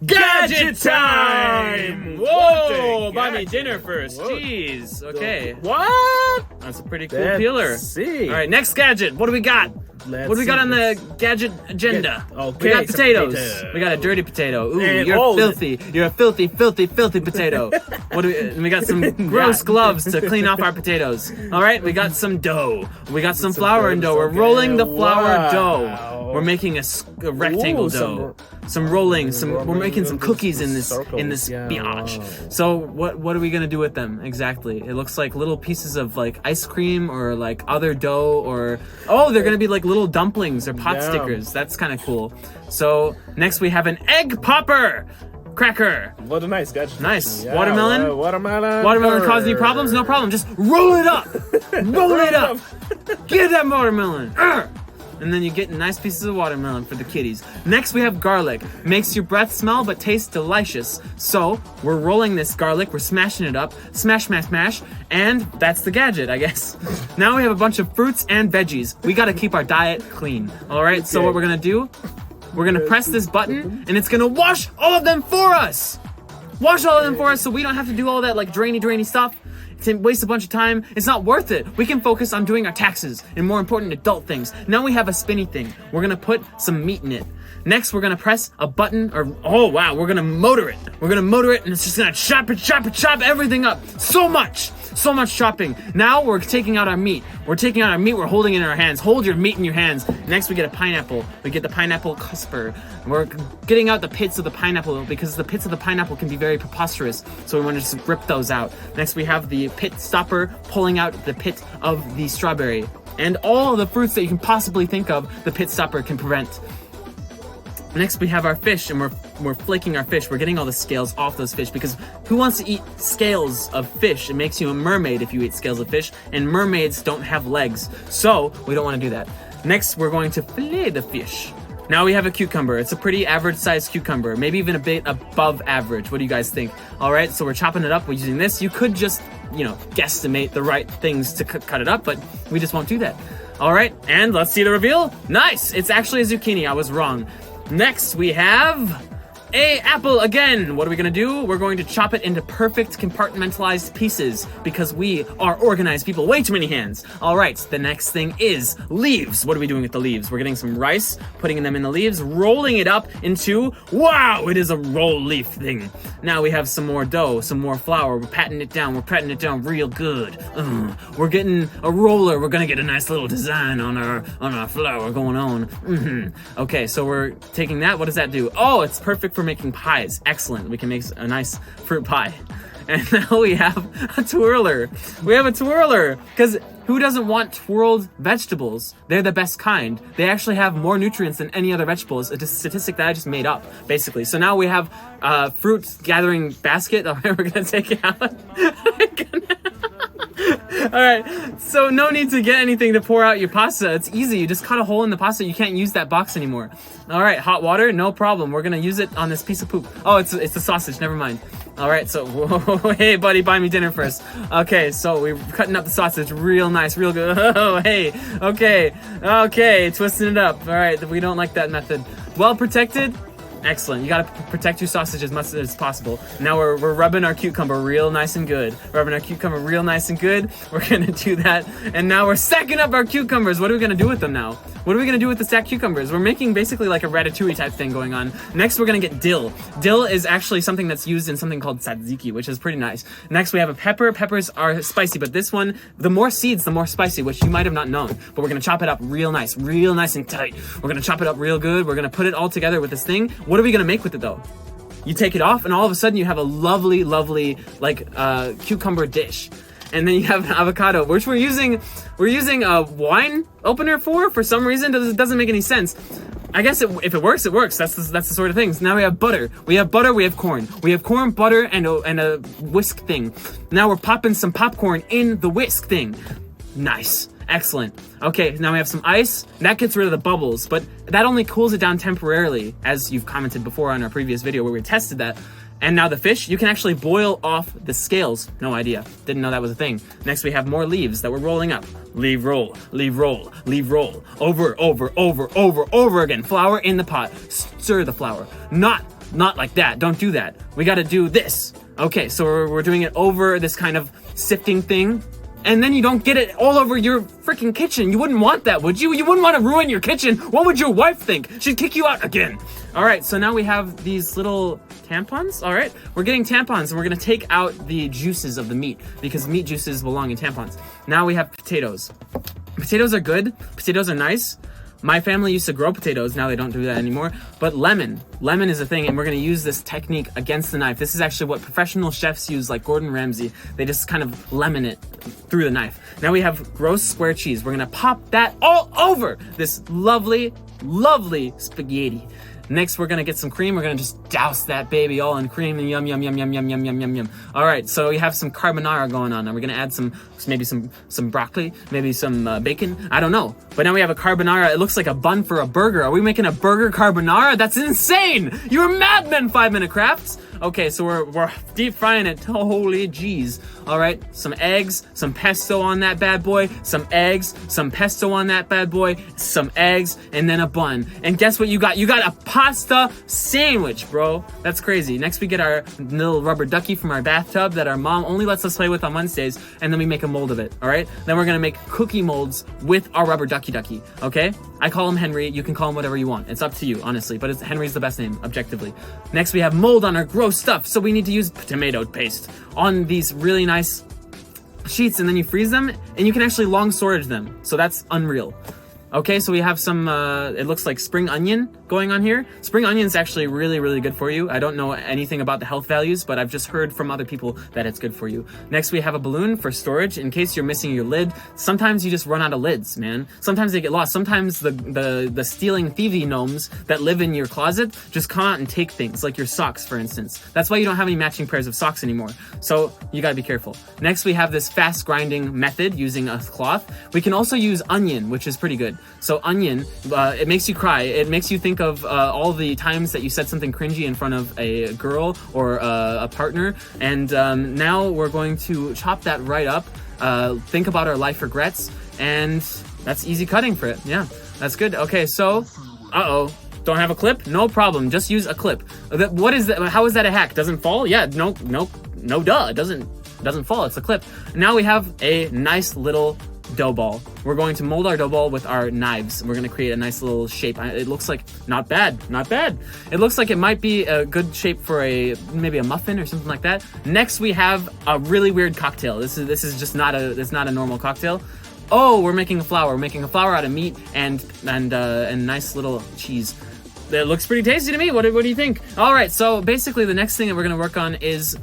Gadget time! Whoa! Buy me dinner first. Whoa. Jeez. Okay. What? That's a pretty cool Let's peeler. see. All right, next gadget. What do we got? Let's What do we got see. on the gadget agenda? Okay, We got some potatoes. potatoes. We got a dirty potato. Ooh, And you're old. filthy. You're a filthy, filthy, filthy potato. What do we got some gross gloves to clean off our potatoes. All right, we got some dough. We got some flour and dough. We're okay. rolling the flour Wow. dough. We're making a rectangle Ooh, dough. Some rolling. We're making some cookies in this circles, yeah. biatch. So what are we gonna do with them exactly? It looks like little pieces of like ice cream or like other dough or they're gonna be like little dumplings or pot Yeah. stickers. That's kind of cool. So next we have an egg popper cracker. What a nice gadget. Nice. Yeah, Watermelon? Watermelon. Watermelon causing you problems? No problem. Just roll it up. Roll it up. Get that watermelon. Urgh. And then you get nice pieces of watermelon for the kitties. Next we have garlic. Makes your breath smell but tastes delicious. So we're rolling this garlic, we're smashing it up, smash, smash, smash, and that's the gadget, I guess. Now we have a bunch of fruits and veggies. We gotta keep our diet clean. Alright, so what we're gonna do, we're gonna press this button and it's gonna wash all of them for us. Wash all of them for us so we don't have to do all that like drainy stuff. To waste a bunch of time, it's not worth it. We can focus on doing our taxes and more important adult things. Now we have a spinny thing. We're gonna put some meat in it. Next, we're gonna press a button, we're gonna motor it. We're gonna motor it and it's just gonna chop everything up. So much chopping. Now we're taking out our meat. We're holding it in our hands. Hold your meat in your hands. Next, we get a pineapple. We get the pineapple cusper. We're getting out the pits of the pineapple because the pits of the pineapple can be very preposterous. So we want to just rip those out. Next, we have the pit stopper pulling out the pit of the strawberry. And all the fruits that you can possibly think of, the pit stopper can prevent. Next, we have our fish, and we're flaking our fish. We're getting all the scales off those fish because who wants to eat scales of fish? It makes you a mermaid if you eat scales of fish, and mermaids don't have legs, so we don't want to do that. Next, we're going to fillet the fish. Now we have a cucumber. It's a pretty average-sized cucumber, maybe even a bit above average. What do you guys think? All right, so we're chopping it up. We're using this. You could just, guesstimate the right things to cut it up, but we just won't do that. All right, and let's see the reveal. Nice! It's actually a zucchini. I was wrong. Next, we have a apple again. What are we gonna do? We're going to chop it into perfect compartmentalized pieces because we are organized people. Way too many hands. All right, the next thing is leaves. What are we doing with the leaves? We're getting some rice, putting them in the leaves, rolling it up into, wow, it is a roll leaf thing. Now we have some more dough, some more flour. We're patting it down. We're patting it down real good. We're getting a roller. We're gonna get a nice little design on our flour going on. Okay, so we're taking that. What does that do? Oh, it's perfect for making pies. Excellent. We can make a nice fruit pie. And now we have a twirler. We have a twirler because who doesn't want twirled vegetables? They're the best kind. They actually have more nutrients than any other vegetables. It's a statistic that I just made up, basically. So now we have a fruit gathering basket. All right, we're gonna take it out. All right, so no need to get anything to pour out your pasta. It's easy. You just cut a hole in the pasta. You can't use that box anymore. All right, hot water, no problem. We're gonna use it on this piece of poop. Oh, it's the sausage. Never mind. All right, so whoa, hey, buddy, buy me dinner first. Okay, so we're cutting up the sausage real nice, real good. Oh, hey, okay, twisting it up. All right, we don't like that method. Well protected. Excellent. You gotta protect your sausage as much as possible. Now we're rubbing our cucumber real nice and good. We're gonna do that. And now we're stacking up our cucumbers. What are we gonna do with them now? What are we gonna do with the stacked cucumbers? We're making basically like a ratatouille type thing going on. Next, we're gonna get dill. Dill is actually something that's used in something called tzatziki, which is pretty nice. Next, we have a pepper. Peppers are spicy, but this one, the more seeds, the more spicy, which you might have not known. But we're gonna chop it up real nice and tight. We're gonna chop it up real good. We're gonna put it all together with this thing. What are we gonna make with it though? You take it off and all of a sudden you have a lovely like cucumber dish. And then you have an avocado, which we're using a wine opener for some reason. It doesn't make any sense. I guess if it works, it works. That's the sort of things. Now we have butter. We have corn. We have corn, butter, and a whisk thing. Now we're popping some popcorn in the whisk thing. Nice. Excellent. Okay, now we have some ice. That gets rid of the bubbles, but that only cools it down temporarily, as you've commented before on our previous video where we tested that. And now the fish, you can actually boil off the scales. No idea. Didn't know that was a thing. Next, we have more leaves that we're rolling up. Leave roll, leave roll, leave roll. Over again. Flour in the pot. Stir the flour. Not not like that. Don't do that. We gotta do this. Okay, so we're doing it over this kind of sifting thing. And then you don't get it all over your freaking kitchen. You wouldn't want that, would you? You wouldn't want to ruin your kitchen. What would your wife think? She'd kick you out again. All right, so now we have these little tampons. All right, we're getting tampons, and we're gonna take out the juices of the meat because meat juices belong in tampons. Now we have potatoes. Potatoes are good. Potatoes are nice. My family used to grow potatoes. Now they don't do that anymore. But lemon is a thing, and we're gonna use this technique against the knife. This is actually what professional chefs use, like Gordon Ramsay. They just kind of lemon it through the knife. Now we have gross square cheese. We're gonna pop that all over this lovely, lovely spaghetti. Next, we're gonna get some cream. We're gonna just douse that baby all in cream and yum, yum, yum, yum, yum, yum, yum, yum, yum. All right, so we have some carbonara going on. Now we're gonna add maybe some broccoli, maybe some bacon. I don't know. But now we have a carbonara. It looks like a bun for a burger. Are we making a burger carbonara? That's insane! You're madmen, 5-Minute Crafts. Okay, so we're deep frying it. Holy jeez. All right, some eggs, some pesto on that bad boy, some eggs, some pesto on that bad boy, some eggs, and then a bun. And guess what you got? You got a pasta sandwich, bro. That's crazy. Next, we get our little rubber ducky from our bathtub that our mom only lets us play with on Wednesdays, and then we make a mold of it, all right? Then we're gonna make cookie molds with our rubber ducky, okay? I call him Henry. You can call him whatever you want. It's up to you, honestly, but Henry's the best name, objectively. Next, we have mold on our gross stuff, so we need to use tomato paste on these really nice sheets, and then you freeze them, and you can actually long storage them, so that's unreal. Okay, so we have some, it looks like spring onion going on here. Spring onion is actually really, really good for you. I don't know anything about the health values, but I've just heard from other people that it's good for you. Next, we have a balloon for storage in case you're missing your lid. Sometimes you just run out of lids, man. Sometimes they get lost. Sometimes the stealing thievy gnomes that live in your closet just come out and take things, like your socks, for instance. That's why you don't have any matching pairs of socks anymore. So you gotta be careful. Next, we have this fast grinding method using a cloth. We can also use onion, which is pretty good. So onion, it makes you cry. It makes you think of all the times that you said something cringy in front of a girl or a partner. And now we're going to chop that right up, think about our life regrets, and that's easy cutting for it. Yeah, that's good. Okay, so, don't have a clip? No problem, just use a clip. What is that? How is that a hack? Doesn't fall? Yeah, no, duh, it doesn't fall, it's a clip. Now we have a nice little dough ball. We're going to mold our dough ball with our knives. We're going to create a nice little shape. It looks like not bad. It looks like it might be a good shape for maybe a muffin or something like that. Next, we have a really weird cocktail. This is just not a normal cocktail. Oh, we're making a flour. We're making a flour out of meat and nice little cheese. It looks pretty tasty to me. What do you think? All right, so basically the next thing that we're going to work on is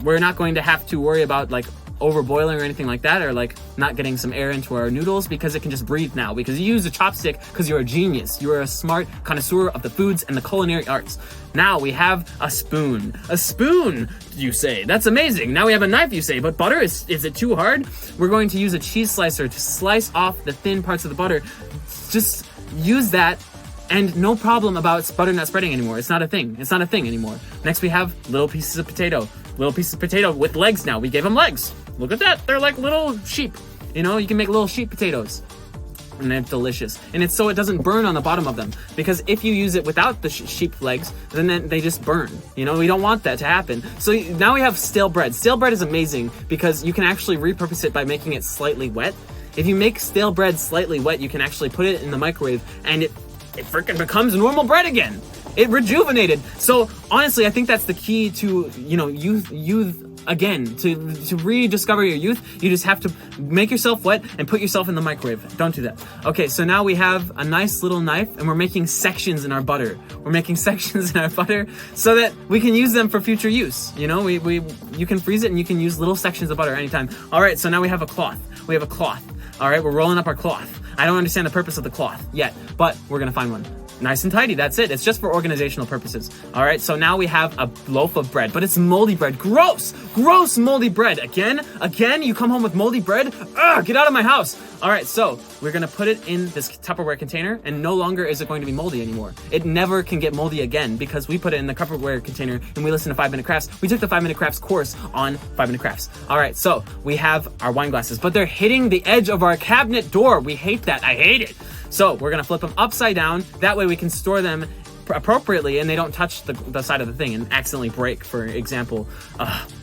we're not going to have to worry about like over boiling or anything like that, or like not getting some air into our noodles, because it can just breathe now, because you use a chopstick because you're a genius. You're a smart connoisseur of the foods and the culinary arts. Now we have a spoon. A spoon, you say? That's amazing. Now we have a knife, you say, but butter, is it too hard? We're going to use a cheese slicer to slice off the thin parts of the butter. Just use that, and no problem about butter not spreading anymore. It's not a thing. It's not a thing anymore. Next, we have little pieces of potato. Little pieces of potato with legs now. We gave them legs. Look at that. They're like little sheep. You know, you can make little sheep potatoes. And they're delicious. And it's so it doesn't burn on the bottom of them. Because if you use it without the sheep legs, then they just burn. You know, we don't want that to happen. So now we have stale bread. Stale bread is amazing because you can actually repurpose it by making it slightly wet. If you make stale bread slightly wet, you can actually put it in the microwave and it freaking becomes normal bread again. It rejuvenated. So honestly, I think that's the key to, youth again, to rediscover your youth. You just have to make yourself wet and put yourself in the microwave. Don't do that. Okay, so now we have a nice little knife and we're making sections in our butter. We're making sections in our butter so that we can use them for future use. You know, you can freeze it and you can use little sections of butter anytime. All right, so now we have a cloth. We have a cloth. All right, we're rolling up our cloth. I don't understand the purpose of the cloth yet, but we're gonna find one. Nice and tidy, that's it. It's just for organizational purposes. All right, so now we have a loaf of bread, but it's moldy bread. Gross moldy bread. Again, you come home with moldy bread? Ugh, get out of my house. All right, so we're gonna put it in this Tupperware container, and no longer is it going to be moldy anymore. It never can get moldy again because we put it in the Tupperware container and we listen to 5-Minute Crafts. We took the 5-Minute Crafts course on 5-Minute Crafts. All right, so we have our wine glasses, but they're hitting the edge of our cabinet door. We hate that, I hate it. So we're gonna flip them upside down. That way we can store them appropriately and they don't touch the side of the thing and accidentally break, for example.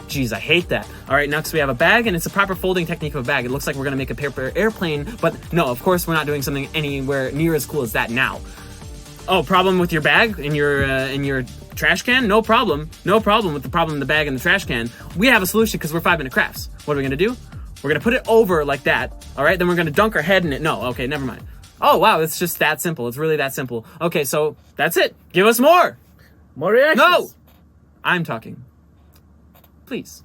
Geez, I hate that. All right, next we have a bag, and it's a proper folding technique of a bag. It looks like we're gonna make a paper airplane, but no, of course we're not doing something anywhere near as cool as that now. Oh, problem with your bag in your trash can? No problem. No problem with the problem in the bag and the trash can. We have a solution because we're 5 Minute Crafts. What are we gonna do? We're gonna put it over like that. All right, then we're gonna dunk our head in it. No, okay, never mind. Oh wow, it's just that simple. It's really that simple. Okay, so that's it. Give us more. More reactions. No, I'm talking. Please.